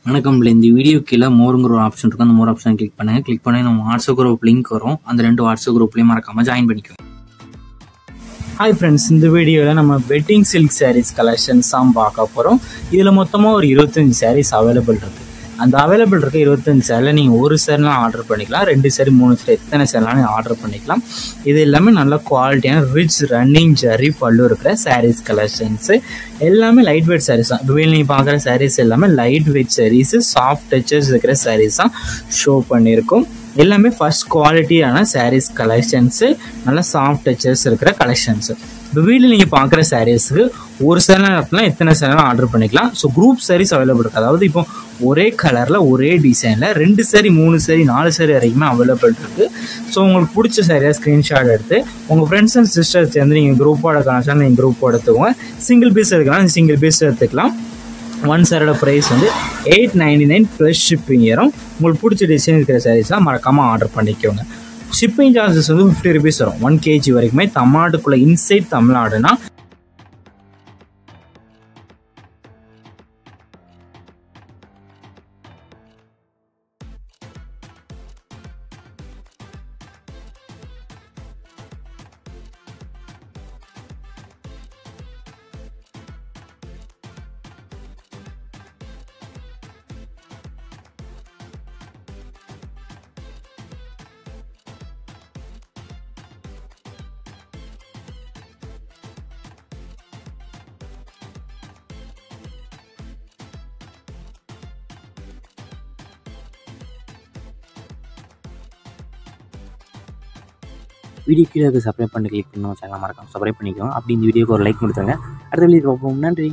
வணக்கம். இந்த வீடியோ கீழே மோருங்கிற ஒரு ஆப்ஷன் இருக்கும். அந்த மோர் ஆப்ஷன் கிளிக் பண்ணுங்க. கிளிக் பண்ணி நம்ம வாட்ஸ்அப் குரூப் லிங்க் வரும். அந்த 2 வாட்ஸ்அப் குரூப்லையும் மறக்காம ஜாயின் பண்ணிக்கோங்க. ஹாய் ஃப்ரெண்ட்ஸ், இந்த வீடியோவில் நம்ம வெட்டிங் சில்க் சாரீஸ் கலெக்ஷன்ஸ் தான் பார்க்க போகிறோம். இதில் மொத்தமாக ஒரு 25 சாரீஸ் அவைலபிள் இருக்குது. அந்த அவைலபிள் இருக்க 25 சேரில் நீங்கள் ஒரு சேரலாம் ஆர்டர் பண்ணிக்கலாம், 2 சேரி 3 சேரி எத்தனை சேரலாம் நீங்கள் ஆர்டர் பண்ணிக்கலாம். இது எல்லாமே நல்ல குவாலிட்டியான ரிச் ரன்னிங் ஜரி பல்லு இருக்கிற சாரீஸ் கலெக்ஷன்ஸு. எல்லாமே லைட் வெயிட் சாரீஸ் தான். இப்போ நீங்கள் பார்க்குற சாரீஸ் எல்லாமே light weight sarees, soft touches இருக்கிற சாரீஸ் தான் ஷோ பண்ணியிருக்கோம். எல்லாமே ஃபர்ஸ்ட் குவாலிட்டியான சாரீஸ் கலெக்ஷன்ஸு, நல்ல சாஃப்ட் டச்சஸ் இருக்கிற கலெக்ஷன்ஸு. இப்போ வீட்டில் நீங்கள் பார்க்குற சாரீஸுக்கு ஒரு சேரலாம் அப்படின்னா எத்தனை சேரலாம் ஆர்டர் பண்ணிக்கலாம். ஸோ குரூப் சாரீஸ் அவைலபிள் இருக்குது. அதாவது இப்போ ஒரே கலரில் ஒரே டிசைனில் 2 சேரி 3 சேரி 4 சேரி வரைக்குமே அவைலபிள் இருக்குது. ஸோ உங்களுக்கு பிடிச்ச சாரியாக ஸ்க்ரீன்ஷாட் எடுத்து உங்கள் ஃப்ரெண்ட்ஸ் அண்ட் சிஸ்டர்ஸ் சேர்ந்து நீங்கள் குரூப்போட கனெக்ஷன் நீங்கள் குரூப் எடுத்துக்கோங்க. சிங்கிள் பீஸ் எடுக்கலாம், சிங்கிள் பீஸ் எடுத்துக்கலாம். 1 சேரோட ப்ரைஸ் வந்து 899 ப்ளஸ் ஷிப்பிங் ஏறும். உங்களுக்கு பிடிச்ச டிசைன் இருக்கிற சாரீஸ்லாம் மறக்காமல் ஆர்டர் பண்ணிக்கோங்க. ஷிப்பிங் சார்ஜஸ் வந்து 50 rupees வரும் 1 kg வரைக்குமே. தமிழ்நாட்டுக்குள்ளே இன்சைட் தமிழ்நாடுனா வீடியோ கீழே சப்ஸ்கிரைப் பண்ணி கிளிக் பண்ணி சேனல் மறக்காம சப்ஸ்கிரைப் பண்ணிக்கோங்க. அப்படி இந்த வீடியோக்கு ஒரு லைக் கொடுத்துருங்க. அடுத்த வீடியோ பார்ப்போம். நன்றி.